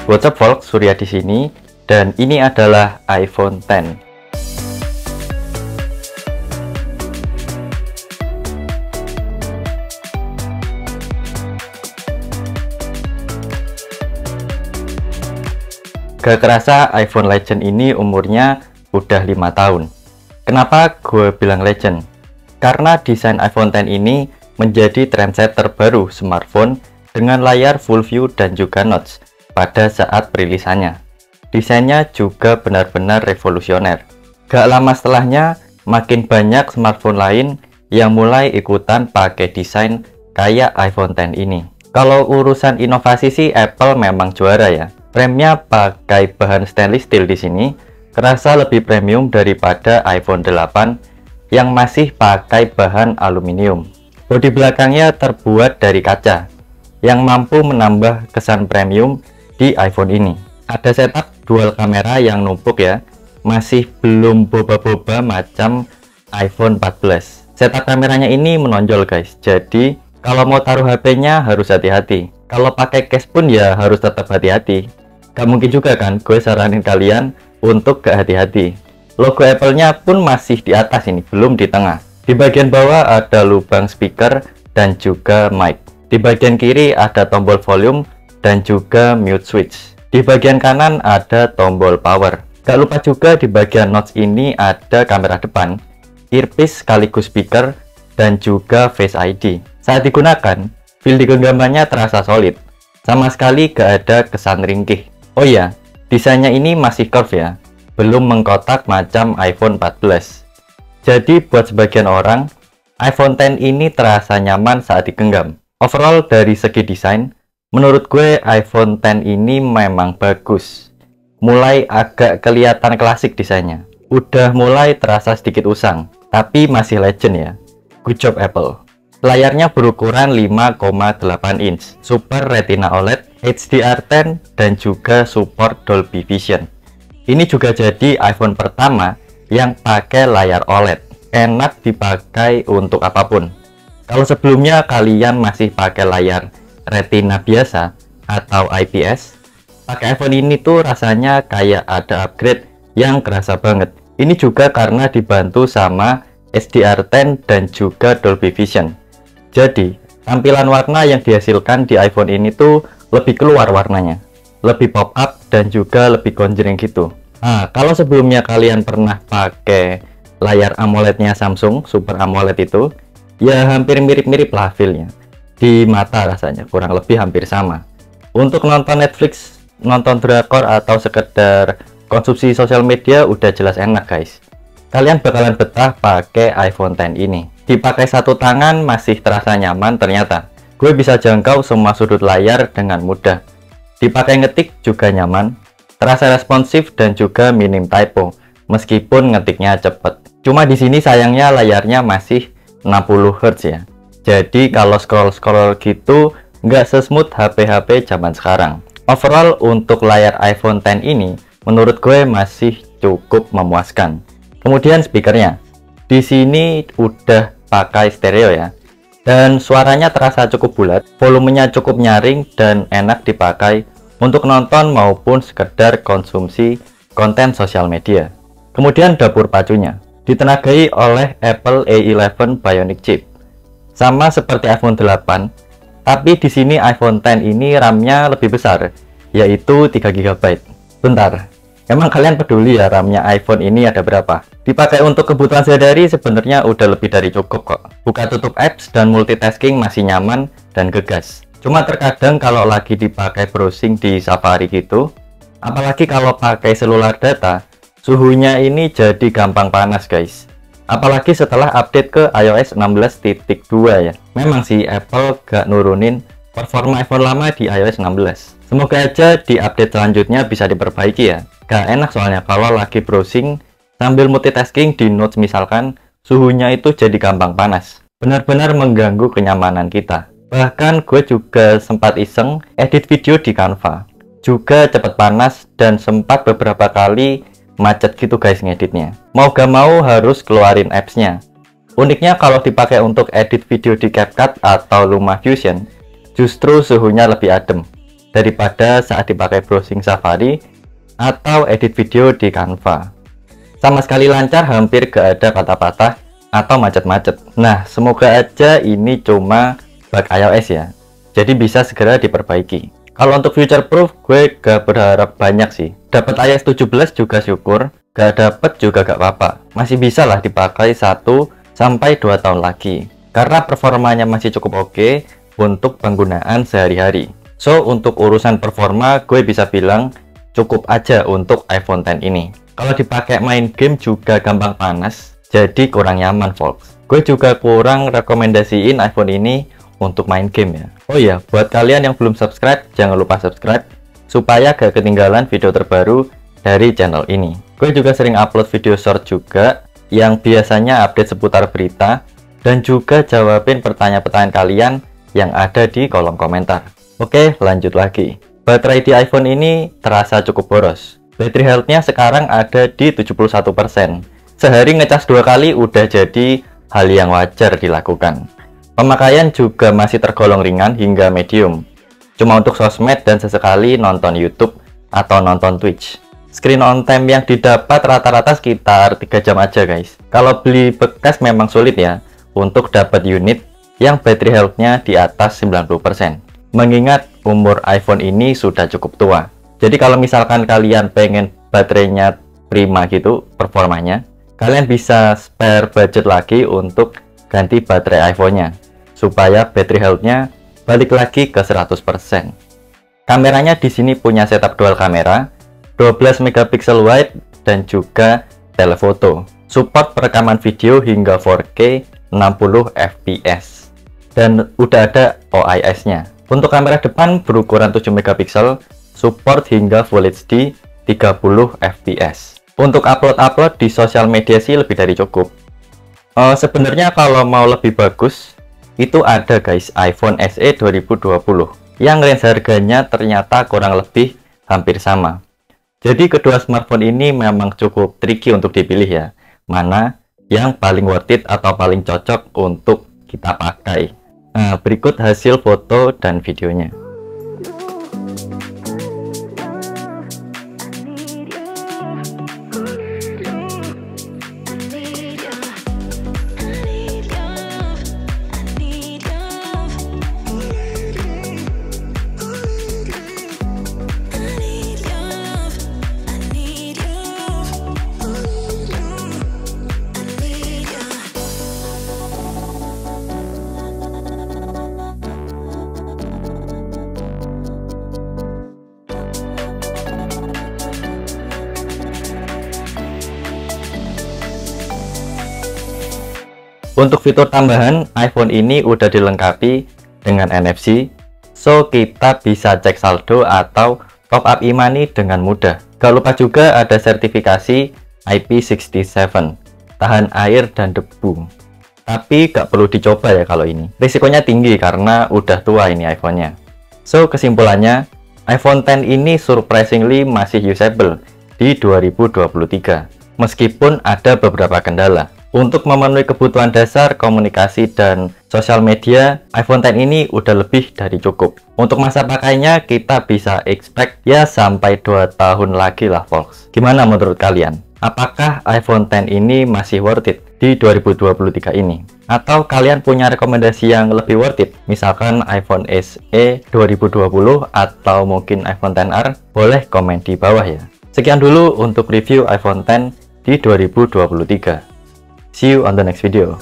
What's up folks, Surya di sini dan ini adalah iPhone X. Gak kerasa iPhone Legend ini umurnya udah 5 tahun. Kenapa gue bilang Legend? Karena desain iPhone X ini menjadi trendsetter baru smartphone dengan layar full view dan juga notch pada saat perilisannya. Desainnya juga benar-benar revolusioner. Gak lama setelahnya, makin banyak smartphone lain yang mulai ikutan pakai desain kayak iPhone X ini. Kalau urusan inovasi sih Apple memang juara ya. Remnya pakai bahan stainless steel di sini, kerasa lebih premium daripada iPhone 8 yang masih pakai bahan aluminium. Bodi belakangnya terbuat dari kaca, yang mampu menambah kesan premium di iPhone ini. Ada setup dual kamera yang numpuk ya, masih belum boba-boba macam iPhone 14. Setup kameranya ini menonjol guys, jadi kalau mau taruh HP-nya harus hati-hati. Kalau pakai case pun ya harus tetap hati-hati. Gak mungkin juga kan gue saranin kalian untuk gak hati-hati. Logo Apple-nya pun masih di atas ini, belum di tengah. Di bagian bawah ada lubang speaker dan juga mic. Di bagian kiri ada tombol volume dan juga mute switch. Di bagian kanan ada tombol power. Gak lupa juga di bagian notch ini ada kamera depan, earpiece sekaligus speaker, dan juga Face ID. Saat digunakan, feel di genggamannya terasa solid. Sama sekali gak ada kesan ringkih. Oh iya, desainnya ini masih curve ya, belum mengkotak macam iPhone 14. Jadi buat sebagian orang, iPhone X ini terasa nyaman saat digenggam. Overall dari segi desain, menurut gue iPhone X ini memang bagus. Mulai agak kelihatan klasik desainnya. Udah mulai terasa sedikit usang, tapi masih legend ya. Good job Apple. Layarnya berukuran 5,8 inch, Super Retina OLED, HDR10, dan juga support Dolby Vision. Ini juga jadi iPhone pertama yang pakai layar OLED. Enak dipakai untuk apapun. Kalau sebelumnya kalian masih pakai layar Retina biasa atau IPS, pakai iPhone ini tuh rasanya kayak ada upgrade yang kerasa banget. Ini juga karena dibantu sama HDR10 dan juga Dolby Vision. Jadi, tampilan warna yang dihasilkan di iPhone ini tuh lebih keluar warnanya, lebih pop up dan juga lebih konjreng gitu. Nah, kalau sebelumnya kalian pernah pakai layar AMOLED-nya Samsung, Super AMOLED itu, ya hampir mirip-mirip lah feel-nya. Di mata rasanya kurang lebih hampir sama. Untuk nonton Netflix, nonton drakor atau sekedar konsumsi sosial media udah jelas enak guys. Kalian bakalan betah pakai iPhone X ini. Dipakai satu tangan masih terasa nyaman ternyata. Gue bisa jangkau semua sudut layar dengan mudah. Dipakai ngetik juga nyaman, terasa responsif dan juga minim typo, meskipun ngetiknya cepet. Cuma di sini sayangnya layarnya masih 60 Hz ya. Jadi kalau scroll-scroll gitu nggak sesmooth HP-HP zaman sekarang. Overall untuk layar iPhone X ini menurut gue masih cukup memuaskan. Kemudian speakernya. Di sini udah pakai stereo ya, dan suaranya terasa cukup bulat, volumenya cukup nyaring dan enak dipakai untuk nonton maupun sekedar konsumsi konten sosial media. Kemudian dapur pacunya ditenagai oleh Apple A11 Bionic Chip, sama seperti iPhone 8, tapi di sini iPhone X ini RAM-nya lebih besar, yaitu 3 GB. Bentar. Emang kalian peduli ya RAM-nya iPhone ini ada berapa? Dipakai untuk kebutuhan sehari-hari sebenarnya udah lebih dari cukup kok. Buka tutup apps dan multitasking masih nyaman dan gegas. Cuma terkadang kalau lagi dipakai browsing di Safari gitu, apalagi kalau pakai seluler data, suhunya ini jadi gampang panas guys. Apalagi setelah update ke iOS 16.2 ya. Memang sih Apple gak nurunin performa iPhone lama di iOS 16. Semoga aja di update selanjutnya bisa diperbaiki ya. Gak enak soalnya kalau lagi browsing sambil multitasking di Notes misalkan, suhunya itu jadi gampang panas. Benar-benar mengganggu kenyamanan kita. Bahkan gue juga sempat iseng edit video di Canva. Juga cepet panas dan sempat beberapa kali macet gitu guys ngeditnya. Mau gak mau harus keluarin apps-nya. Uniknya kalau dipakai untuk edit video di CapCut atau LumaFusion, justru suhunya lebih adem. daripada saat dipakai browsing Safari atau edit video di Canva. Sama sekali lancar, hampir gak ada patah-patah atau macet-macet. Nah, semoga aja ini cuma bug iOS ya, jadi bisa segera diperbaiki. Kalau untuk future proof, gue gak berharap banyak sih. Dapat iOS 17 juga syukur, gak dapet juga gak apa-apa. Masih bisa lah dipakai 1-2 tahun lagi, karena performanya masih cukup oke untuk penggunaan sehari-hari. So, untuk urusan performa, gue bisa bilang cukup aja untuk iPhone X ini. Kalau dipakai main game juga gampang panas, jadi kurang nyaman, folks. Gue juga kurang rekomendasiin iPhone ini untuk main game ya. Oh iya, buat kalian yang belum subscribe, jangan lupa subscribe supaya gak ketinggalan video terbaru dari channel ini. Gue juga sering upload video short juga yang biasanya update seputar berita dan juga jawabin pertanyaan-pertanyaan kalian yang ada di kolom komentar. Oke, lanjut lagi. Baterai di iPhone ini terasa cukup boros. Battery health-nya sekarang ada di 71%. Sehari ngecas 2 kali udah jadi hal yang wajar dilakukan. Pemakaian juga masih tergolong ringan hingga medium. Cuma untuk sosmed dan sesekali nonton YouTube atau nonton Twitch. Screen on time yang didapat rata-rata sekitar 3 jam aja guys. Kalau beli bekas memang sulit ya untuk dapat unit yang battery health-nya di atas 90%. Mengingat umur iPhone ini sudah cukup tua. Jadi kalau misalkan kalian pengen baterainya prima gitu performanya, kalian bisa spare budget lagi untuk ganti baterai iPhone-nya supaya battery health-nya balik lagi ke 100%. Kameranya di sini punya setup dual kamera, 12 megapiksel wide dan juga telefoto. Support perekaman video hingga 4K 60 fps. Dan udah ada OIS-nya. Untuk kamera depan berukuran 7 megapiksel, support hingga Full HD 30 fps. Untuk upload di sosial media sih lebih dari cukup. Sebenarnya kalau mau lebih bagus, itu ada guys iPhone SE 2020 yang range harganya ternyata kurang lebih hampir sama. Jadi kedua smartphone ini memang cukup tricky untuk dipilih ya, mana yang paling worth it atau paling cocok untuk kita pakai. Nah, berikut hasil foto dan videonya. Untuk fitur tambahan, iPhone ini udah dilengkapi dengan NFC, so kita bisa cek saldo atau top up e-money dengan mudah. Gak lupa juga ada sertifikasi IP67, tahan air dan debu. Tapi gak perlu dicoba ya kalau ini. Risikonya tinggi karena udah tua ini iPhone-nya. So kesimpulannya, iPhone X ini surprisingly masih usable di 2023, meskipun ada beberapa kendala. Untuk memenuhi kebutuhan dasar komunikasi dan sosial media, iPhone X ini udah lebih dari cukup. Untuk masa pakainya kita bisa expect ya sampai 2 tahun lagi lah folks. Gimana menurut kalian? Apakah iPhone X ini masih worth it di 2023 ini? Atau kalian punya rekomendasi yang lebih worth it? Misalkan iPhone SE 2020 atau mungkin iPhone XR? Boleh komen di bawah ya. Sekian dulu untuk review iPhone X di 2023. See you on the next video.